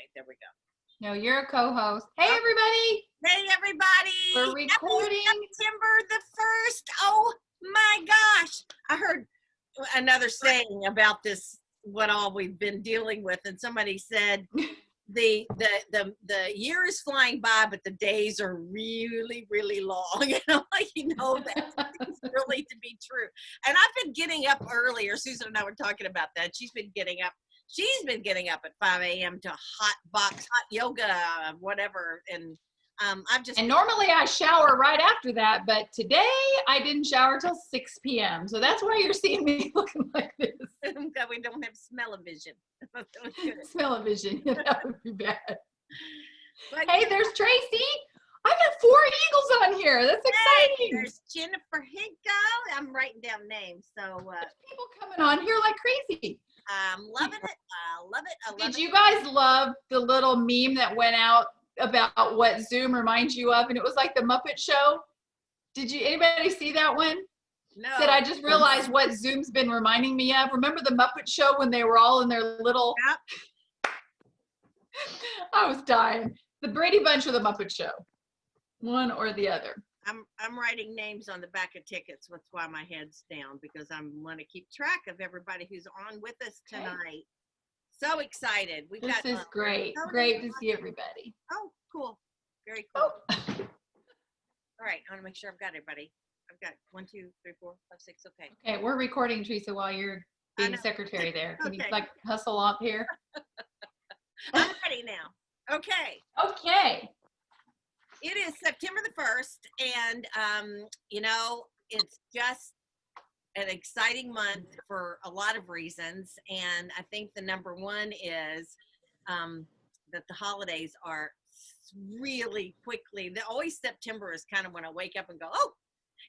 Okay, there we go. No, you're a co-host. Hey, everybody. Hey, everybody. We're recording. Happy September the 1st. Oh, my gosh. I heard another saying about this, what all we've been dealing with, and somebody said the year is flying by, but the days are really, really long. And I'm like, that's really to be true. And I've been getting up earlier. Susan and I were talking about that. She's been getting up at 5 a.m. to hot yoga, whatever. And And normally I shower right after that, but today I didn't shower till 6 p.m. So that's why you're seeing me looking like this. That we don't have smell-o-vision. Smell-o-vision, that would be bad. But hey, there's Tracy. I got 4 eagles on here. That's exciting. There's Jennifer Hinko. I'm writing down names. So there's people coming on here like crazy. I'm loving it. I love it. Did you guys love the little meme that went out about what Zoom reminds you of? And it was like the Muppet Show. Anybody see that one? No. Said, I just realized what Zoom's been reminding me of. Remember the Muppet Show when they were all in their little... Yep. I was dying. The Brady Bunch or the Muppet Show? One or the other. I'm writing names on the back of tickets. That's why my head's down, because I want to keep track of everybody who's on with us tonight. So excited. This is great. Great to see everybody. Oh, cool. Very cool. Oh. All right. I want to make sure I've got everybody. I've got 1, 2, 3, 4, 5, 6. Okay. Okay. We're recording, Teresa, while you're being secretary there. Can you hustle up here? I'm ready now. Okay. Okay. It is September the 1st, and it's just an exciting month for a lot of reasons. And I think the number one is that the holidays are really quickly. Always September is kind of when I wake up and go, oh,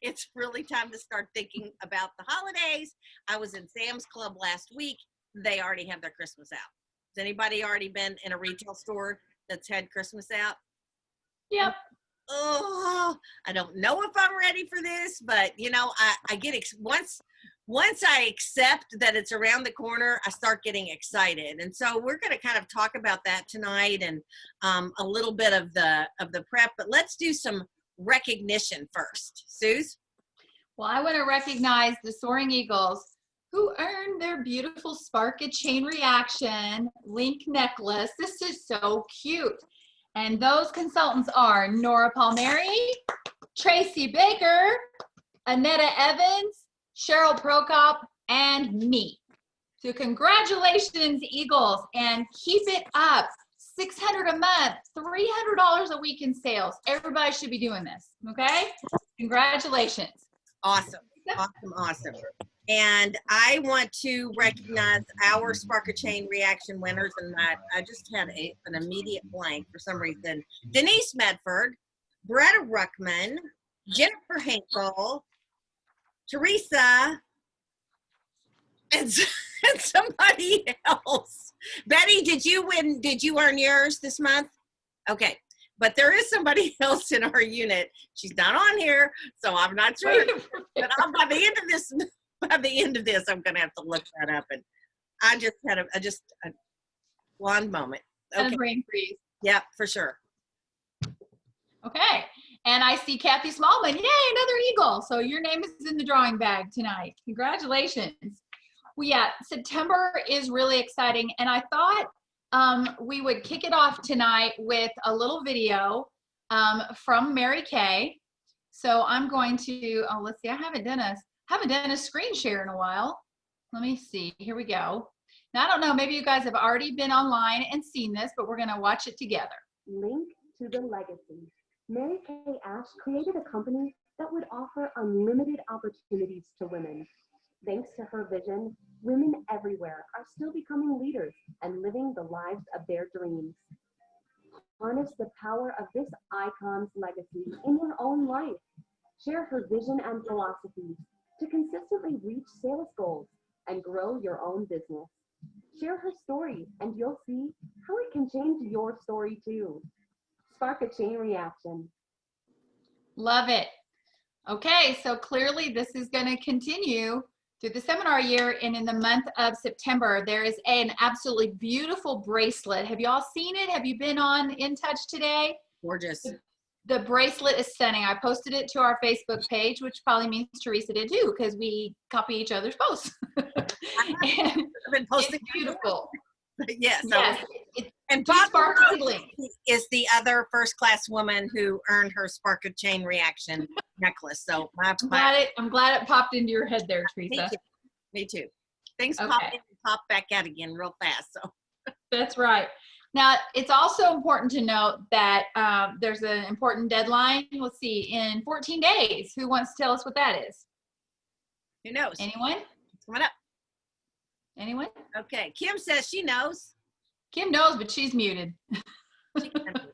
it's really time to start thinking about the holidays. I was in Sam's Club last week. They already have their Christmas out. Has anybody already been in a retail store that's had Christmas out? Yep. Oh, I don't know if I'm ready for this, but I get once I accept that it's around the corner, I start getting excited. And so we're going to kind of talk about that tonight and a little bit of the prep, but let's do some recognition first. Suze? Well, I want to recognize the Soaring Eagles who earned their beautiful Spark a Chain Reaction link necklace. This is so cute. And those consultants are Nora Palmieri, Tracy Baker, Annetta Evans, Cheryl Prokop, and me. So congratulations, Eagles, and keep it up. $600 a month, $300 a week in sales. Everybody should be doing this, okay? Congratulations. Awesome. And I want to recognize our Spark a Chain Reaction winners, and I just had an immediate blank for some reason. Denise Medford, Bretta Ruckman, Jennifer Hinkle, Teresa, and somebody else. Betty, did you win? Did you earn yours this month? Okay. But there is somebody else in our unit. She's not on here, so I'm not sure. But by the end of this, I'm going to have to look that up. And I just had a blonde moment. Okay. And a brain freeze. Yeah, for sure. Okay. And I see Kathy Smallman. Yay, another Eagle. So your name is in the drawing bag tonight. Congratulations. Well, yeah, September is really exciting. And I thought we would kick it off tonight with a little video from Mary Kay. So I'm going to, let's see, I haven't done a screen share in a while. Let me see, here we go. Now, I don't know, maybe you guys have already been online and seen this, but we're gonna watch it together. Link to the legacy. Mary Kay Ash created a company that would offer unlimited opportunities to women. Thanks to her vision, women everywhere are still becoming leaders and living the lives of their dreams. Harness the power of this icon's legacy in your own life. Share her vision and philosophies to consistently reach sales goals and grow your own business. Share her story and you'll see how it can change your story too. Spark a Chain Reaction. Love it. Okay, so clearly this is going to continue through the seminar year, and in the month of September, there is an absolutely beautiful bracelet. Have you all seen it? Have you been on In Touch today? Gorgeous. The bracelet is stunning. I posted it to our Facebook page, which probably means Teresa did too, because we copy each other's posts. I've been posting. It's beautiful. Yes. Yes. And Do Bob sparkly bling. is the other first-class woman who earned her Spark of Chain Reaction necklace. So I'm glad it popped into your head there, Teresa. Me too. Things Okay. pop in and pop back out again real fast. So That's right. Now, it's also important to note that there's an important deadline. Let's see, in 14 days. Who wants to tell us what that is? who knows? Anyone? It's coming up. Anyone? Okay. Kim says she knows. Kim knows, but she's muted. She can-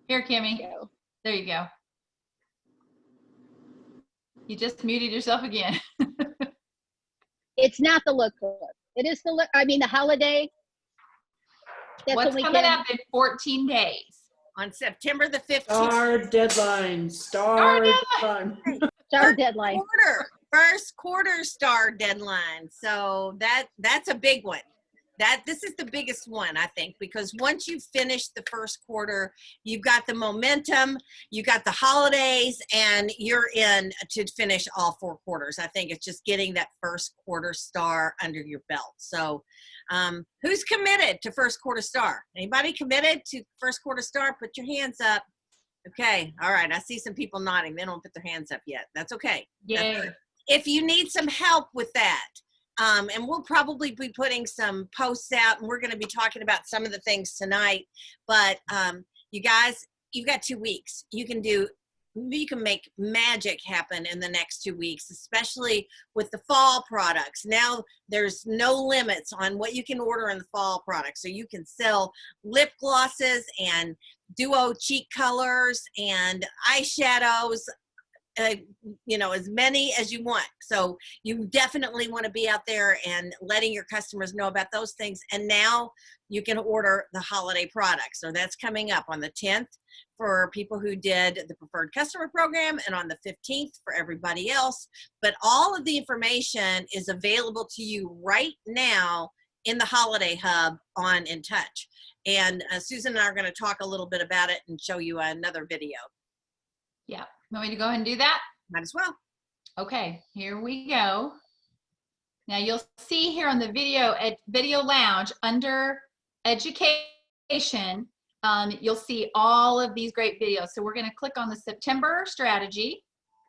Here, Kimmy. There you go. You just muted yourself again. It's not the lookbook. It is the the holiday. That's What's when we coming can. up in 14 days? on September the 15th. Star deadline. Star deadline. Star deadline. First quarter star deadline. So that's a big one. This is the biggest one, I think, because once you finish the first quarter, you've got the momentum, you got the holidays, and you're in to finish all 4 quarters. I think it's just getting that first quarter star under your belt. So who's committed to first quarter star? Anybody committed to first quarter star? Put your hands up. Okay. All right. I see some people nodding. They don't put their hands up yet. That's okay. Yay. If you need some help with that, and we'll probably be putting some posts out, and we're going to be talking about some of the things tonight, but you guys, you've got 2 weeks. You can make magic happen in the next 2 weeks, especially with the fall products. Now there's no limits on what you can order in the fall products. So you can sell lip glosses and duo cheek colors and eyeshadows, as many as you want. So you definitely want to be out there and letting your customers know about those things. And now you can order the holiday products. So that's coming up on the 10th for people who did the preferred customer program, and on the 15th for everybody else. But all of the information is available to you right now in the Holiday Hub on In Touch. And Susan and I are going to talk a little bit about it and show you another video. Yeah. Want me to go ahead and do that? Might as well. Okay, here we go. Now you'll see here on the video lounge under education, you'll see all of these great videos. So we're going to click on the September strategy.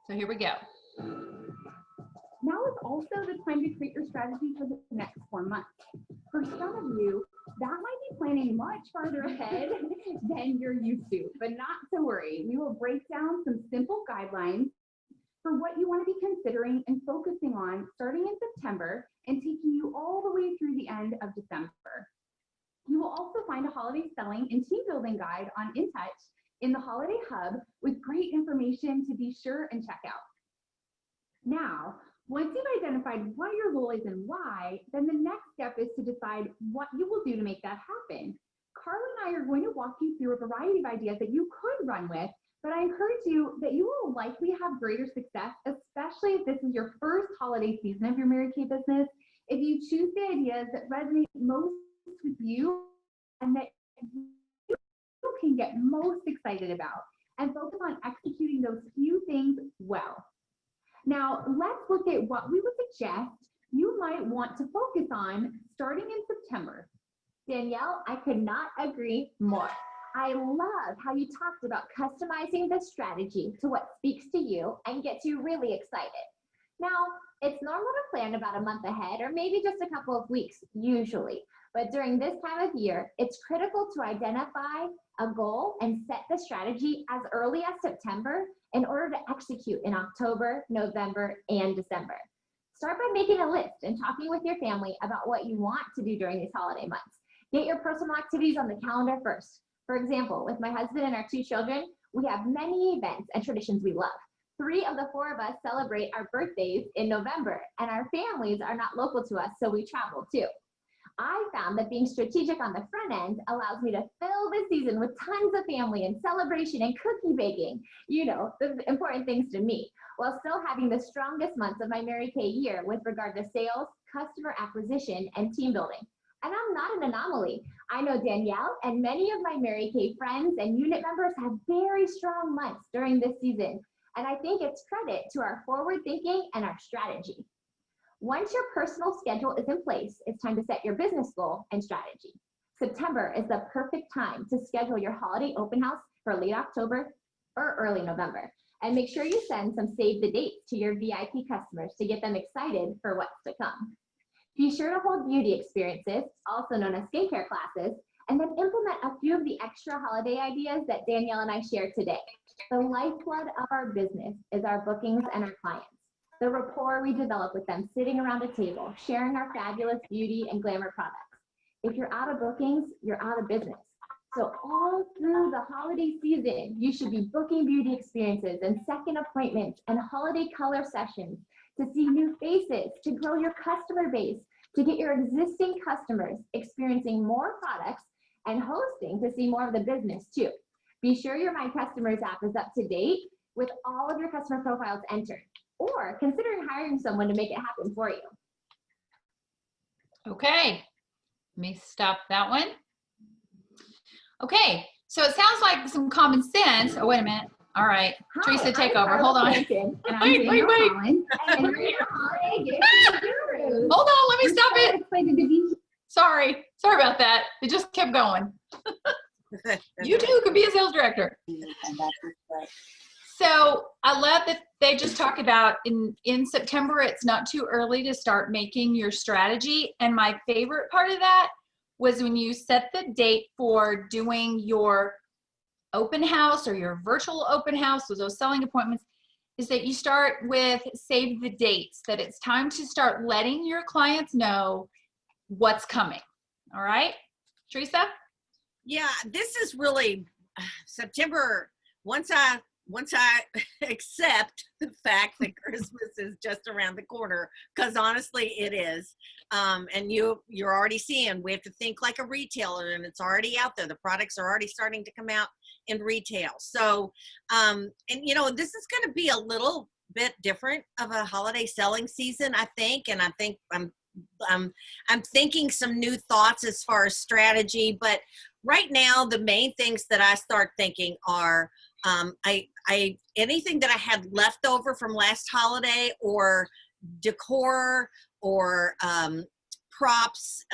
So here we go. Now is also the time to create your strategy for the next 4 months. For some of you, that might be planning much farther ahead than you're used to, but not to worry. We will break down some simple guidelines for what you want to be considering and focusing on starting in September and taking you all the way through the end of December. You will also find a holiday selling and team building guide on In Touch in the Holiday Hub with great information to be sure and check out. Now, once you've identified what your goal is and why, then the next step is to decide what you will do to make that happen. Carla and I are going to walk you through a variety of ideas that you could run with, but I encourage you that you will likely have greater success, especially if this is your first holiday season of your Mary Kay business, if you choose the ideas that resonate most with you and that you can get most excited about, and focus on executing those few things well. Now, let's look at what we would suggest you might want to focus on starting in September. Danielle, I could not agree more. I love how you talked about customizing the strategy to what speaks to you and gets you really excited. Now, it's normal to plan about a month ahead or maybe just a couple of weeks, usually. But during this time of year, it's critical to identify a goal and set the strategy as early as September in order to execute in October, November, and December. Start by making a list and talking with your family about what you want to do during these holiday months. Get your personal activities on the calendar first. For example, with my husband and our 2 children, we have many events and traditions we love. 3 of the 4 of us celebrate our birthdays in November, and our families are not local to us, so we travel too. I found that being strategic on the front end allows me to fill the season with tons of family and celebration and cookie baking, you know, the important things to me, while still having the strongest months of my Mary Kay year with regard to sales, customer acquisition, and team building. And I'm not an anomaly. I know Danielle and many of my Mary Kay friends and unit members have very strong months during this season. And I think it's credit to our forward thinking and our strategy. Once your personal schedule is in place, it's time to set your business goal and strategy. September is the perfect time to schedule your holiday open house for late October or early November. And make sure you send some save the dates to your VIP customers to get them excited for what's to come. Be sure to hold beauty experiences, also known as skincare classes, and then implement a few of the extra holiday ideas that Danielle and I shared today. The lifeblood of our business is our bookings and our clients. The rapport we develop with them sitting around a table, sharing our fabulous beauty and glamour products. If you're out of bookings, you're out of business. So all through the holiday season, you should be booking beauty experiences and second appointments and holiday color sessions to see new faces, to grow your customer base, to get your existing customers experiencing more products and hosting to see more of the business too. Be sure your My Customers app is up to date with all of your customer profiles entered, or considering hiring someone to make it happen for you. Okay, let me stop that one. Okay, so it sounds like some common sense. Oh, wait a minute. All right, Teresa, take over. Hold on. And I'm Wait. Danielle Collins, and we're your holiday gift gurus. Hold on, let me stop We're so it. excited to be here. Sorry about that. It just kept going. You too could be a sales director. So I love that they just talk about in September, it's not too early to start making your strategy. And my favorite part of that was when you set the date for doing your open house or your virtual open house with those selling appointments, is that you start with save the dates, that it's time to start letting your clients know what's coming. All right, Teresa? Yeah, this is really September. Once I accept the fact that Christmas is just around the corner, because honestly it is, and you're already seeing we have to think like a retailer, and it's already out there. The products are already starting to come out in retail. So, and you know, this is going to be a little bit different of a holiday selling season, I think, and I think I'm thinking some new thoughts as far as strategy. But right now, the main things that I start thinking are anything that I had left over from last holiday, or decor, or props,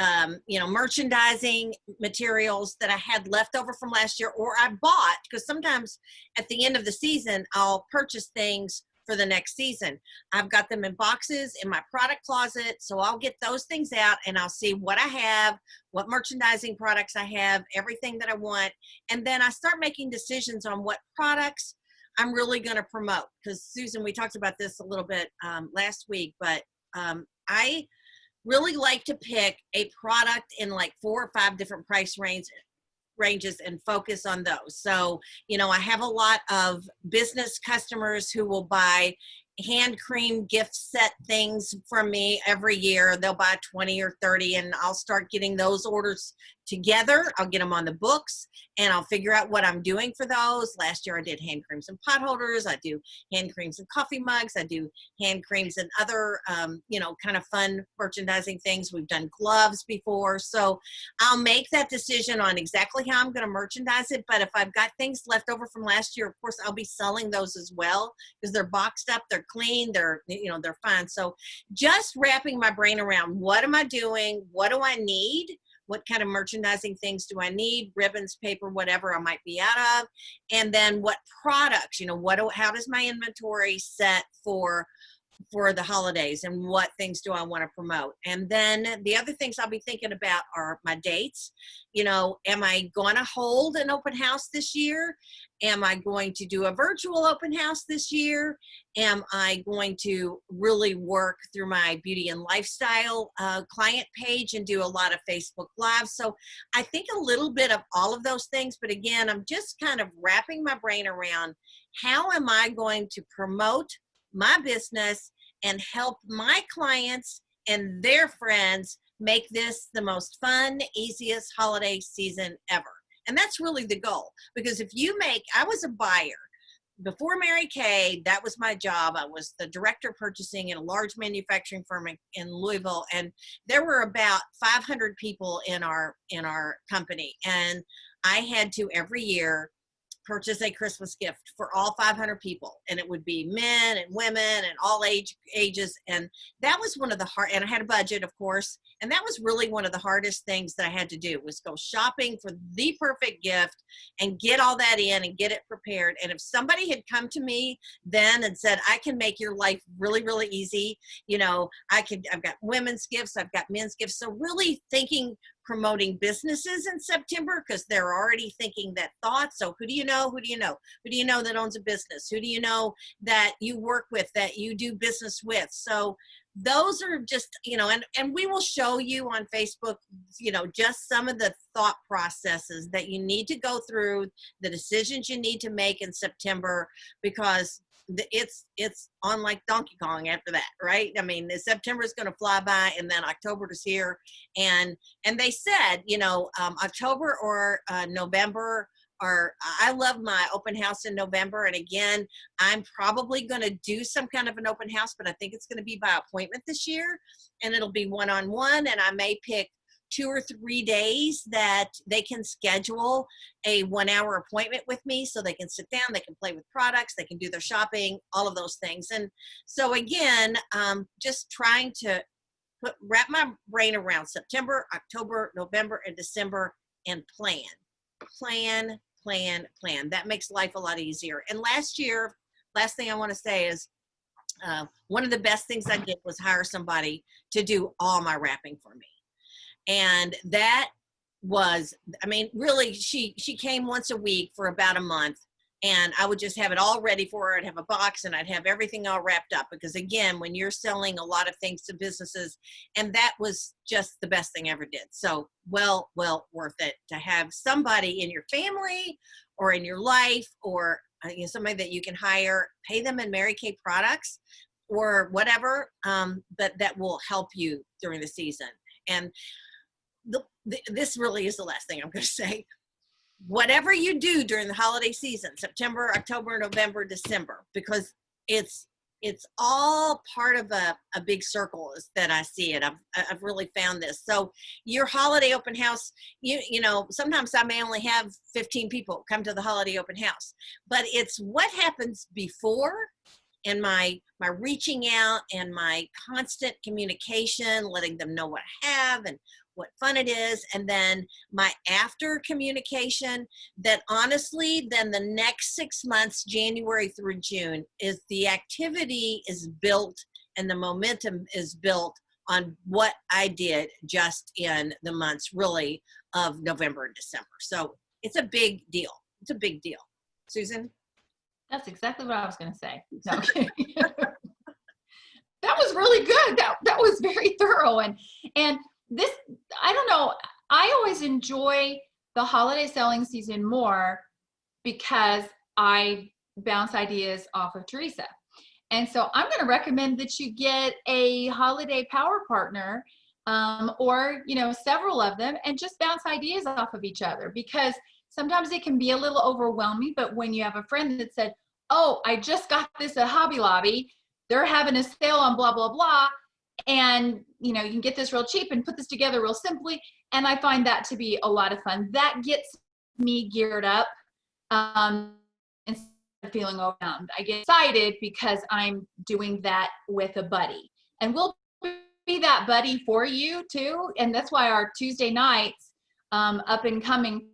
you know, merchandising materials that I had left over from last year, or I bought, because sometimes at the end of the season, I'll purchase things for the next season. I've got them in boxes in my product closet, so I'll get those things out and I'll see what I have, what merchandising products I have, everything that I want, and then I start making decisions on what products I'm really going to promote. Because Susan, we talked about this a little bit last week, but I really like to pick a product in like 4 or 5 different price ranges and focus on those. So, you know, I have a lot of business customers who will buy hand cream gift set things from me every year. They'll buy 20 or 30, and I'll start getting those orders together. I'll get them on the books, and I'll figure out what I'm doing for those. Last year I did hand creams and pot holders. I do hand creams and coffee mugs. I do hand creams and other, you know, kind of fun merchandising things. We've done gloves before. So I'll make that decision on exactly how I'm going to merchandise it. But if I've got things left over from last year, of course, I'll be selling those as well, because they're boxed up, they're clean, they're, you know, they're fine. So just wrapping my brain around, what am I doing? What do I need? What kind of merchandising things do I need? Ribbons, paper, whatever I might be out of. And then what products, you know, how does my inventory set for the holidays, and what things do I want to promote? And then the other things I'll be thinking about are my dates. You know, am I going to hold an open house this year? Am I going to do a virtual open house this year? Am I going to really work through my beauty and lifestyle client page and do a lot of Facebook Live? So I think a little bit of all of those things, but again, I'm just kind of wrapping my brain around, how am I going to promote my business and help my clients and their friends make this the most fun, easiest holiday season ever. And that's really the goal, because if you make, I was a buyer. Before Mary Kay, that was my job. I was the director of purchasing in a large manufacturing firm in Louisville, and there were about 500 people in our company, and I had to every year purchase a Christmas gift for all 500 people, and it would be men and women and all ages, and that was one of the hard, and I had a budget, of course, and that was really one of the hardest things that I had to do, was go shopping for the perfect gift and get all that in and get it prepared. And if somebody had come to me then and said, I can make your life really, really easy, you know, I've got women's gifts, I've got men's gifts. So really promoting businesses in September, because they're already thinking that thought. So who do you know? Who do you know? Who do you know that owns a business? Who do you know that you work with, that you do business with? So those are just, you know, and we will show you on Facebook, you know, just some of the thought processes that you need to go through, the decisions you need to make in September, because it's on like Donkey Kong after that, right? I mean, September is going to fly by, and then October is here, and they said, you know, October or November. I love my open house in November, and again, I'm probably going to do some kind of an open house, but I think it's going to be by appointment this year, and it'll be one-on-one, and I may pick 2 or 3 days that they can schedule a 1-hour appointment with me, so they can sit down, they can play with products, they can do their shopping, all of those things. And so again, just trying to wrap my brain around September, October, November, and December, and plan. That makes life a lot easier. And last thing I want to say is, one of the best things I did was hire somebody to do all my wrapping for me. And that was, I mean, really, she came once a week for about a month, and I would just have it all ready for her. I'd have a box, and I'd have everything all wrapped up, because again, when you're selling a lot of things to businesses, and that was just the best thing I ever did. So well worth it to have somebody in your family or in your life, or you know, somebody that you can hire, pay them in Mary Kay products or whatever, that will help you during the season. And this really is the last thing I'm going to say. Whatever you do during the holiday season, September, October, November, December, because it's all part of a big circle that I see it. I've really found this. So your holiday open house, you know, sometimes I may only have 15 people come to the holiday open house, but it's what happens before, and my reaching out and my constant communication, letting them know what I have and what fun it is, and then my after communication, that honestly, then the next 6 months, January through June, is the activity is built and the momentum is built on what I did just in the months really of November and December. So it's a big deal. It's a big deal. Susan? That's exactly what I was going to say. No, okay. That was really good. That was very thorough. And this, I don't know, I always enjoy the holiday selling season more because I bounce ideas off of Teresa. And so I'm going to recommend that you get a holiday power partner, or, you know, several of them, and just bounce ideas off of each other, because sometimes it can be a little overwhelming. But when you have a friend that said, oh, I just got this at Hobby Lobby, they're having a sale on blah, blah, blah, and you know, you can get this real cheap and put this together real simply. And I find that to be a lot of fun. That gets me geared up, instead of feeling overwhelmed. I get excited because I'm doing that with a buddy, and we'll be that buddy for you too. And that's why our Tuesday nights, up and coming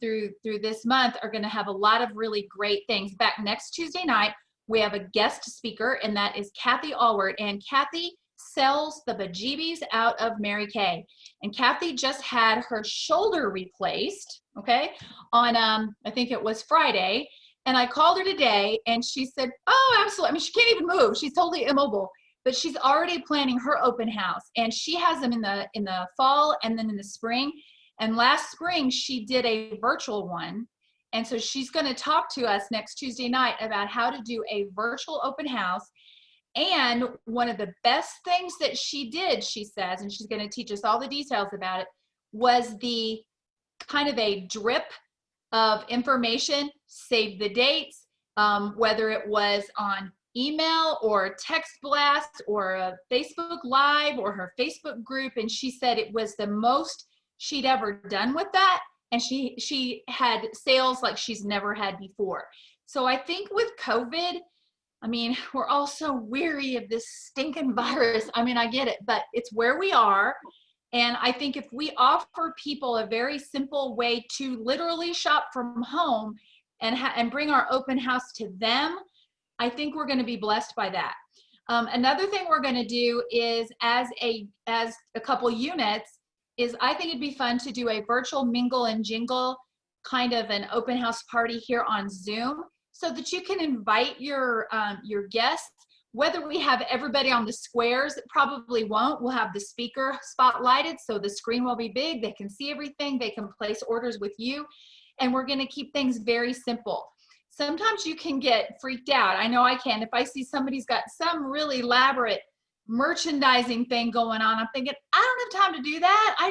through this month, are going to have a lot of really great things. Back next Tuesday night, we have a guest speaker, and that is Kathy Allward. And Kathy sells the bejeebies out of Mary Kay. And Kathy just had her shoulder replaced, okay, on, I think it was Friday. And I called her today, and she said, oh, absolutely. I mean, she can't even move. She's totally immobile. But she's already planning her open house. And she has them in the fall and then in the spring. And last spring, she did a virtual one. And so she's going to talk to us next Tuesday night about how to do a virtual open house. And one of the best things that she did, she says, and she's going to teach us all the details about it, was the kind of a drip of information, save the dates, whether it was on email or text blast or a Facebook Live or her Facebook group. And she said it was the most she'd ever done with that. And she had sales like she's never had before. So I think with COVID, I mean, we're all so weary of this stinking virus. I mean, I get it, but it's where we are. And I think if we offer people a very simple way to literally shop from home and bring our open house to them, I think we're going to be blessed by that. Another thing we're going to do is as a couple units is I think it'd be fun to do a virtual mingle and jingle kind of an open house party here on Zoom so that you can invite your guests. Whether we have everybody on the squares, it probably won't. We'll have the speaker spotlighted so the screen will be big. They can see everything. They can place orders with you. And we're going to keep things very simple. Sometimes you can get freaked out. I know I can. If I see somebody's got some really elaborate merchandising thing going on, I'm thinking, I don't have time to do that.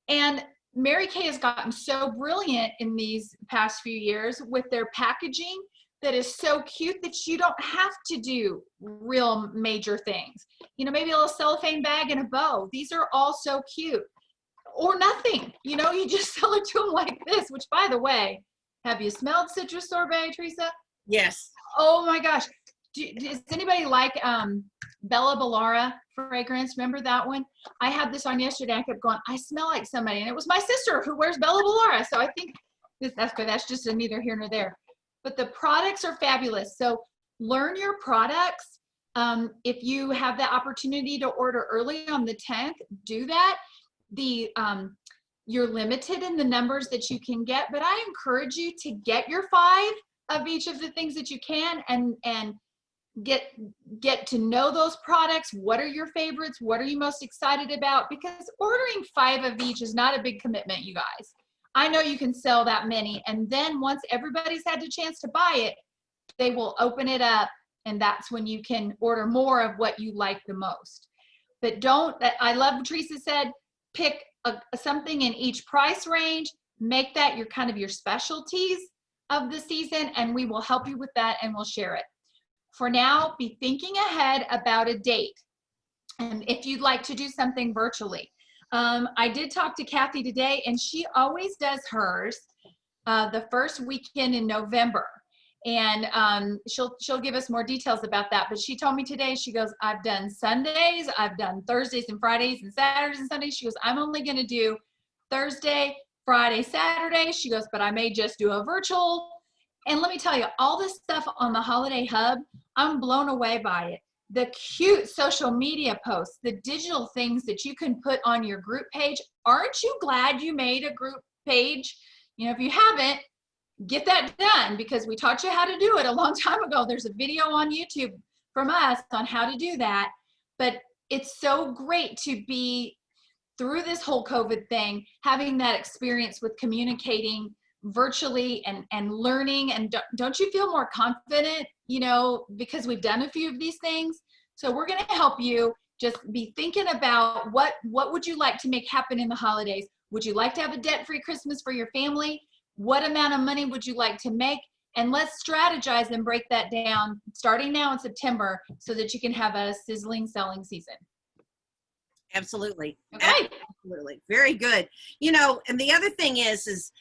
And Mary Kay has gotten so brilliant in these past few years with their packaging that is so cute that you don't have to do real major things. You know, maybe a little cellophane bag and a bow. These are all so cute. Or nothing, you know, you just sell it to them like this, which by the way, have you smelled citrus sorbet, Teresa? Yes. Oh my gosh. Does anybody like Bella Ballara fragrance? Remember that one? I had this on yesterday. I kept going, I smell like somebody. And it was my sister who wears Bella Ballara. So I think that's just a neither here nor there. But the products are fabulous. So learn your products. If you have the opportunity to order early on the 10th, do that. You're limited in the numbers that you can get, but I encourage you to get your 5 of each of the things that you can and get to know those products. What are your favorites? What are you most excited about? Because ordering 5 of each is not a big commitment, you guys. I know you can sell that many, and then once everybody's had the chance to buy it, they will open it up, and that's when you can order more of what you like the most. But I love what Teresa said, pick something in each price range, make that your kind of your specialties of the season, and we will help you with that and we'll share it. For now, be thinking ahead about a date. And if you'd like to do something virtually. I did talk to Kathy today, and she always does hers the first weekend in November. And she'll give us more details about that. But she told me today, she goes, I've done Sundays, I've done Thursdays and Fridays and Saturdays and Sundays. She goes, I'm only going to do Thursday, Friday, Saturday. She goes, but I may just do a virtual. And let me tell you, all this stuff on the Holiday Hub, I'm blown away by it. The cute social media posts, the digital things that you can put on your group page. Aren't you glad you made a group page? You know, if you haven't, get that done, because we taught you how to do it a long time ago. There's a video on YouTube from us on how to do that. But it's so great to be through this whole COVID thing, having that experience with communicating virtually and learning. And don't you feel more confident, you know, because we've done a few of these things? So we're going to help you just be thinking about what would you like to make happen in the holidays? Would you like to have a debt-free Christmas for your family? What amount of money would you like to make? And let's strategize and break that down starting now in September so that you can have a sizzling selling season. Absolutely. Okay. Absolutely. Very good. You know, and the other thing is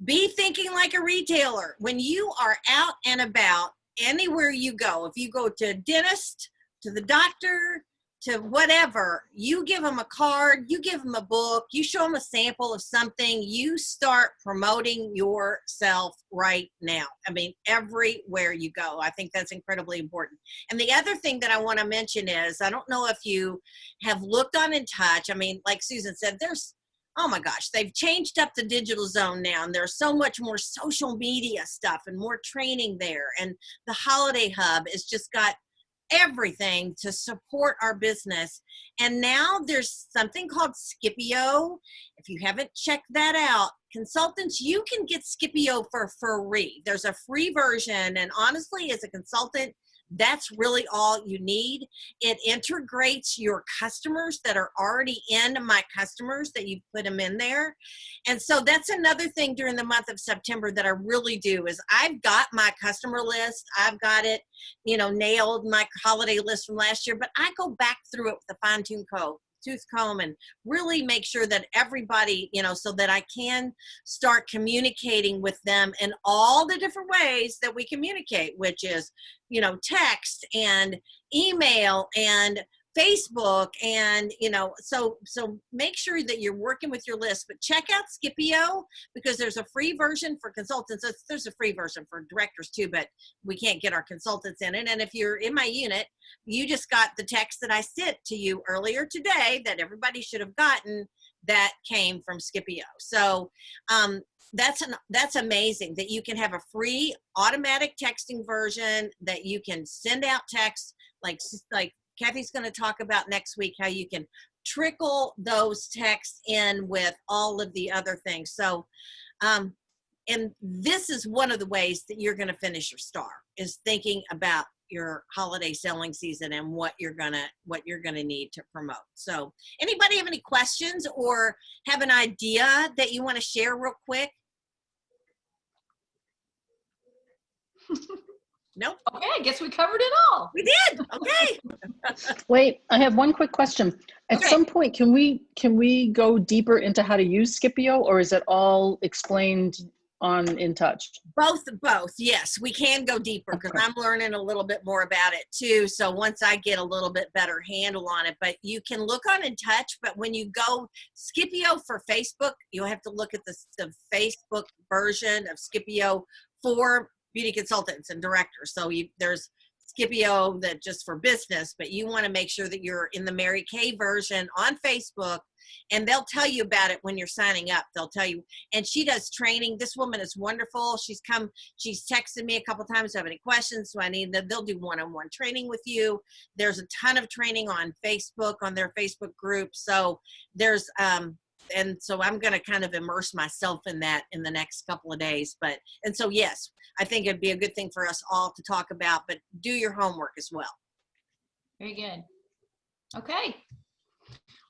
be thinking like a retailer. When you are out and about, anywhere you go, if you go to a dentist, to the doctor, to whatever, you give them a card, you give them a book, you show them a sample of something, you start promoting yourself right now. I mean, everywhere you go. I think that's incredibly important. And the other thing that I want to mention is, I don't know if you have looked on In Touch. I mean, like Susan said, oh my gosh, they've changed up the digital zone now, and there's so much more social media stuff and more training there. And the Holiday Hub has just got everything to support our business. And now there's something called Scipio. If you haven't checked that out, consultants, you can get Scipio for free. There's a free version, and honestly, as a consultant, That's really all you need. It integrates your customers that are already in My Customers, that you put them in there. And so that's another thing during the month of September that I really do is I've got my customer list. I've got it, nailed, my holiday list from last year, but I go back through it with a tooth comb and really make sure that everybody, so that I can start communicating with them in all the different ways that we communicate, which is, text and email and Facebook and, so make sure that you're working with your list, but check out Scipio because there's a free version for consultants. There's a free version for directors too, but we can't get our consultants in it. And if you're in my unit, you just got the text that I sent to you earlier today that everybody should have gotten that came from Scipio. So, that's amazing that you can have a free automatic texting version that you can send out texts like Kathy's going to talk about next week, how you can trickle those texts in with all of the other things. So, and this is one of the ways that you're going to finish your star is thinking about your holiday selling season and what you're gonna need to promote. So anybody have any questions or have an idea that you want to share real quick? Nope. Okay, I guess we covered it all. We did. Okay. Wait, I have one quick question. At Okay. some point, can we go deeper into how to use Scipio, or is it all explained on In Touch? Both. Yes, we can go deeper because Okay. I'm learning a little bit more about it too. So once I get a little bit better handle on it, but you can look on In Touch, but when you go Scipio for Facebook, you'll have to look at the Facebook version of Scipio for beauty consultants and directors. So there's Scipio that just for business, but you want to make sure that you're in the Mary Kay version on Facebook, and they'll tell you about it when you're signing up. They'll tell you, and she does training. This woman is wonderful. She's texted me a couple times. Do I have any questions? They'll do one-on-one training with you. There's a ton of training on Facebook, on their Facebook group. So there's, and so I'm going to kind of immerse myself in that in the next couple of days. And so, yes, I think it'd be a good thing for us all to talk about, but do your homework as well. Very good. Okay.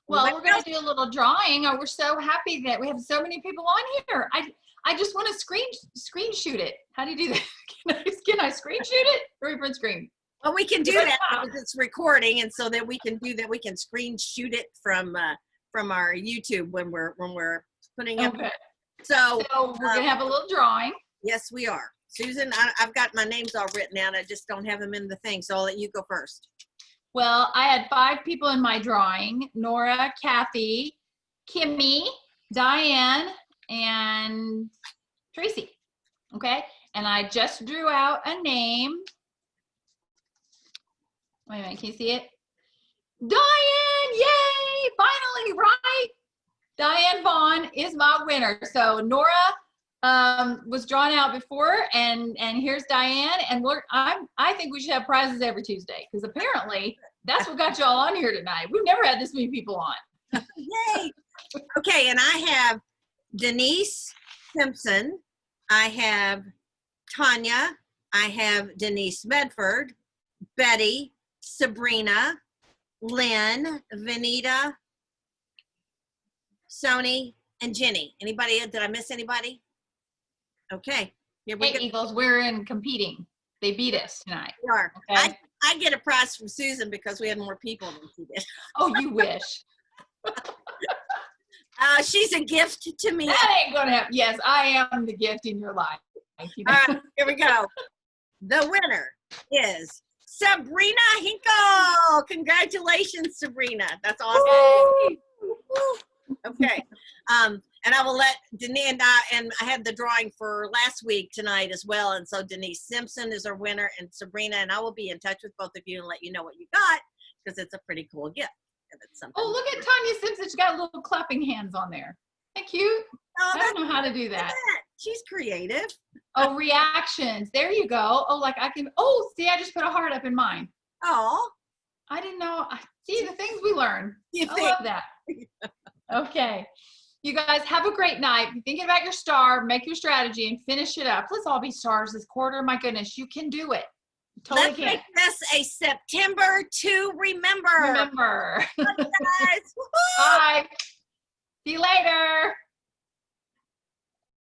Well, we're going to do a little drawing. Oh, we're so happy that we have so many people on here. I just want to screen shoot it. How do you do that? Can I screen shoot it or print screen? Well, we can do that because it's recording, and so that we can do that, we can screen shoot it from our YouTube when we're putting up. Okay. So we're going to have a little drawing. Yes, we are. Susan, I've got my names all written down. I just don't have them in the thing, so I'll let you go first. Well, I had 5 people in my drawing: Nora, Kathy, Kimmy, Diane, and Tracy. Okay. And I just drew out a name. Wait a minute. Can you see it? Diane, yay! Finally, right? Diane Vaughn is my winner. So Nora was drawn out before, and here's Diane. And I think we should have prizes every Tuesday because apparently that's what got y'all on here tonight. We've never had this many people on. Yay! Okay, and I have Denise Simpson. I have Tanya. I have Denise Medford, Betty, Sabrina, Lynn, Vanita, Sony, and Jenny. Anybody? Did I miss anybody? Okay. Here we Hey, go. Eagles, we're in competing. They beat us tonight. We are. Okay. I get a prize from Susan because we had more people than she did. Oh, you wish. She's a gift to me. That ain't gonna happen. Yes, I am the gift in your life. You know? All right, here we go. The winner is Sabrina Hinkle. Congratulations, Sabrina. That's awesome. Okay. And I will let Denise and I had the drawing for last week tonight as well. And so Denise Simpson is our winner, and Sabrina, and I will be in touch with both of you and let you know what you got because it's a pretty cool gift. If it's something. Oh, look at Tanya Simpson. She's got little clapping hands on there. Isn't that cute? Oh, I don't know how to do that. She's creative. Oh, reactions. There you go. Oh, like I can. Oh, see, I just put a heart up in mine. Oh, I didn't know. See the things we learn. you I think? love that. Okay. You guys have a great night. Be thinking about your star, make your strategy, and finish it up. Let's all be stars this quarter. My goodness, you can do it. Totally Let's can't. make this a September to remember. Remember. Guys. Woo-hoo! Bye. See you later.